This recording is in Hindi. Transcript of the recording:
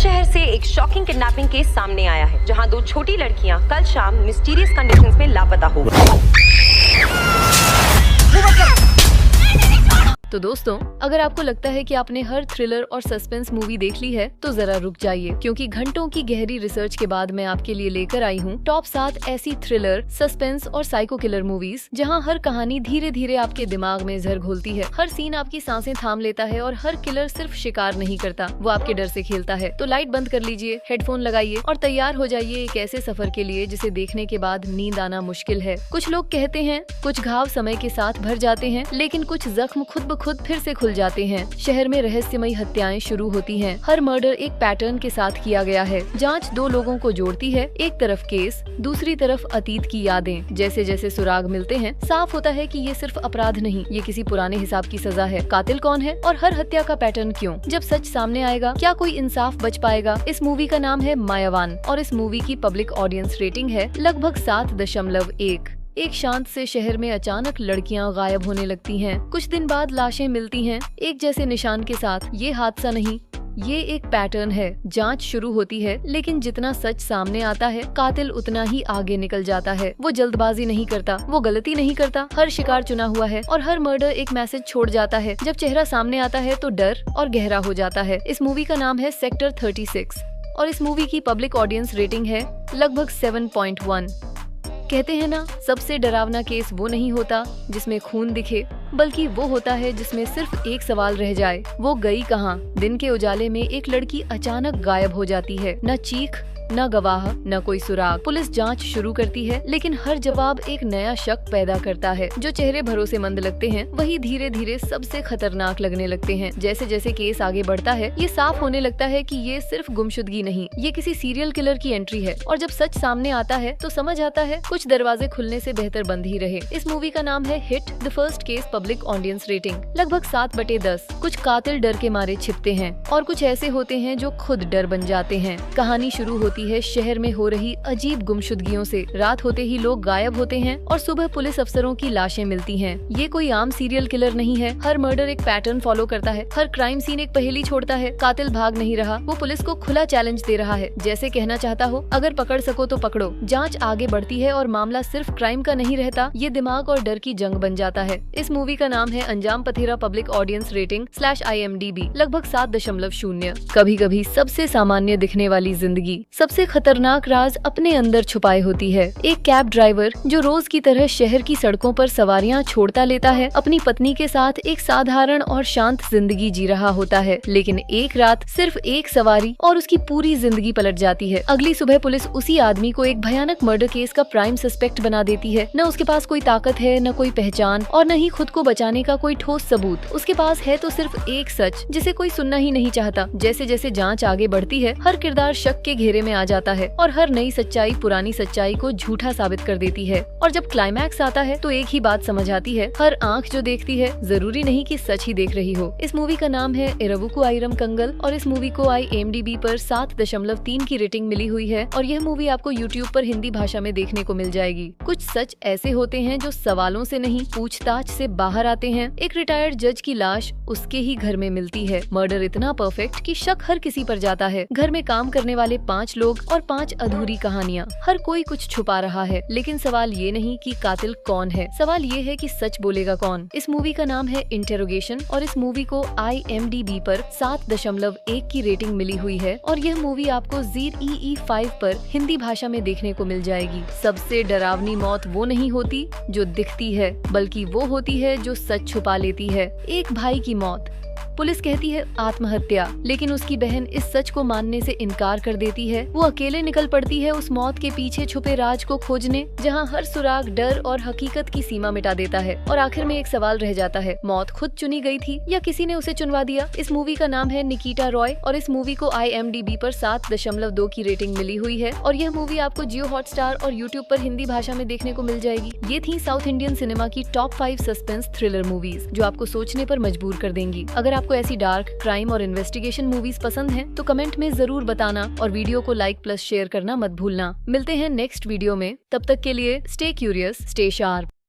बुलंदशहर से एक शॉकिंग किडनैपिंग केस सामने आया है, जहां 2 छोटी लड़कियां कल शाम मिस्टीरियस कंडीशंस में लापता हो गई। तो दोस्तों, अगर आपको लगता है कि आपने हर थ्रिलर और सस्पेंस मूवी देख ली है तो जरा रुक जाइए, क्योंकि घंटों की गहरी रिसर्च के बाद मैं आपके लिए लेकर आई हूँ टॉप 7 ऐसी थ्रिलर, सस्पेंस और साइको किलर मूवीज जहाँ हर कहानी धीरे धीरे आपके दिमाग में जहर घोलती है। हर सीन आपकी सांसें थाम लेता है और हर किलर सिर्फ शिकार नहीं करता, वो आपके डर से खेलता है। तो लाइट बंद कर लीजिए, हेडफोन लगाइए और तैयार हो जाइए एक ऐसे सफर के लिए जिसे देखने के बाद नींद आना मुश्किल है। कुछ लोग कहते हैं कुछ घाव समय के साथ भर जाते हैं, लेकिन कुछ जख्म खुद ब खुद फिर से खुल जाते हैं। शहर में रहस्यमयी हत्याएं शुरू होती हैं। हर मर्डर एक पैटर्न के साथ किया गया है। जांच 2 लोगों को जोड़ती है, एक तरफ केस, दूसरी तरफ अतीत की यादें। जैसे जैसे सुराग मिलते हैं, साफ होता है कि ये सिर्फ अपराध नहीं, ये किसी पुराने हिसाब की सजा है। कातिल कौन है और हर हत्या का पैटर्न क्यों? जब सच सामने आएगा, क्या कोई इंसाफ बच पाएगा? इस मूवी का नाम है मायावान और इस मूवी की पब्लिक ऑडियंस रेटिंग है लगभग 7.1। एक शांत से शहर में अचानक लड़कियां गायब होने लगती हैं। कुछ दिन बाद लाशें मिलती हैं, एक जैसे निशान के साथ। ये हादसा नहीं, ये एक पैटर्न है। जांच शुरू होती है, लेकिन जितना सच सामने आता है, कातिल उतना ही आगे निकल जाता है। वो जल्दबाजी नहीं करता, वो गलती नहीं करता। हर शिकार चुना हुआ है और हर मर्डर एक मैसेज छोड़ जाता है। जब चेहरा सामने आता है तो डर और गहरा हो जाता है। इस मूवी का नाम है सेक्टर 36 और इस मूवी की पब्लिक ऑडियंस रेटिंग है लगभग 7.1। कहते हैं ना, सबसे डरावना केस वो नहीं होता जिसमें खून दिखे, बल्कि वो होता है जिसमें सिर्फ एक सवाल रह जाए, वो गई कहाँ? दिन के उजाले में एक लड़की अचानक गायब हो जाती है। न चीख, न गवाह, न कोई सुराग। पुलिस जांच शुरू करती है, लेकिन हर जवाब एक नया शक पैदा करता है। जो चेहरे भरोसेमंद लगते हैं, वही धीरे धीरे सबसे खतरनाक लगने लगते हैं। जैसे जैसे केस आगे बढ़ता है, ये साफ होने लगता है कि ये सिर्फ गुमशुदगी नहीं, ये किसी सीरियल किलर की एंट्री है। और जब सच सामने आता है तो समझ आता है कुछ दरवाजे खुलने से बेहतर बंद ही रहे। इस मूवी का नाम है hit the first case. Public audience rating लगभग 7/10। कुछ कातिल डर के मारे छिपते हैं और कुछ ऐसे होते हैं जो खुद डर बन जाते हैं। कहानी शुरू होती है शहर में हो रही अजीब गुमशुदगियों से। रात होते ही लोग गायब होते हैं और सुबह पुलिस अफसरों की लाशें मिलती हैं। ये कोई आम सीरियल किलर नहीं है। हर मर्डर एक पैटर्न फॉलो करता है। हर क्राइम सीन एक पहेली छोड़ता है। कातिल भाग नहीं रहा, वो पुलिस को खुला चैलेंज दे रहा है, जैसे कहना चाहता हो, अगर पकड़ सको तो पकड़ो। जांच आगे बढ़ती है और मामला सिर्फ क्राइम का नहीं रहता, ये दिमाग और डर की जंग बन जाता है। इस मूवी का नाम है अंजाम पथेरा। पब्लिक ऑडियंस रेटिंग /IMDb लगभग 7.0। कभी कभी सबसे सामान्य दिखने वाली जिंदगी सबसे खतरनाक राज अपने अंदर छुपाए होती है। एक कैब ड्राइवर जो रोज की तरह शहर की सड़कों पर सवारियां छोड़ता लेता है, अपनी पत्नी के साथ एक साधारण और शांत जिंदगी जी रहा होता है। लेकिन एक रात सिर्फ एक सवारी और उसकी पूरी जिंदगी पलट जाती है। अगली सुबह पुलिस उसी आदमी को एक भयानक मर्डर केस का प्राइम सस्पेक्ट बना देती है। न उसके पास कोई ताकत है, न कोई पहचान और न ही खुद को बचाने का कोई ठोस सबूत। उसके पास है तो सिर्फ एक सच जिसे कोई सुनना ही नहीं चाहता। जैसे जैसे जांच आगे बढ़ती है, हर किरदार शक के घेरे में आ जाता है और हर नई सच्चाई पुरानी सच्चाई को झूठा साबित कर देती है। और जब क्लाइमैक्स आता है तो एक ही बात समझ आती है, हर आंख जो देखती है जरूरी नहीं कि सच ही देख रही हो। इस मूवी का नाम है इरवुकु आयरम कंगल और इस मूवी को IMDb पर 7.3 की रेटिंग मिली हुई है और यह मूवी आपको YouTube पर हिंदी भाषा में देखने को मिल जाएगी। कुछ सच ऐसे होते हैं जो सवालों से नहीं, पूछताछ से बाहर आते हैं। एक रिटायर्ड जज की लाश उसके ही घर में मिलती है। मर्डर इतना परफेक्ट कि शक हर किसी पर जाता है। घर में काम करने वाले 5 लोग और 5 अधूरी कहानियाँ। हर कोई कुछ छुपा रहा है, लेकिन सवाल ये नहीं कि कातिल कौन है, सवाल ये है कि सच बोलेगा कौन। इस मूवी का नाम है इंटेरोगेशन और इस मूवी को IMDb पर 7.1 की रेटिंग मिली हुई है और यह मूवी आपको ZEE5 पर हिंदी भाषा में देखने को मिल जाएगी। सबसे डरावनी मौत वो नहीं होती जो दिखती है, बल्कि वो होती है जो सच छुपा लेती है। एक भाई की मौत। पुलिस कहती है आत्महत्या, लेकिन उसकी बहन इस सच को मानने से इनकार कर देती है। वो अकेले निकल पड़ती है उस मौत के पीछे छुपे राज को खोजने, जहां हर सुराग डर और हकीकत की सीमा मिटा देता है। और आखिर में एक सवाल रह जाता है, मौत खुद चुनी गई थी या किसी ने उसे चुनवा दिया? इस मूवी का नाम है निकिता रॉय और इस मूवी को IMDb पर 7.2 की रेटिंग मिली हुई है और यह मूवी आपको जियो हॉटस्टार और YouTube पर हिंदी भाषा में देखने को मिल जाएगी। ये थी साउथ इंडियन सिनेमा की टॉप 5 सस्पेंस थ्रिलर मूवीज जो आपको सोचने पर मजबूर कर देंगी। अगर आपको ऐसी डार्क, क्राइम और इन्वेस्टिगेशन मूवीज पसंद हैं, तो कमेंट में जरूर बताना और वीडियो को लाइक प्लस शेयर करना मत भूलना। मिलते हैं नेक्स्ट वीडियो में, तब तक के लिए स्टे क्यूरियस, स्टे शार्प।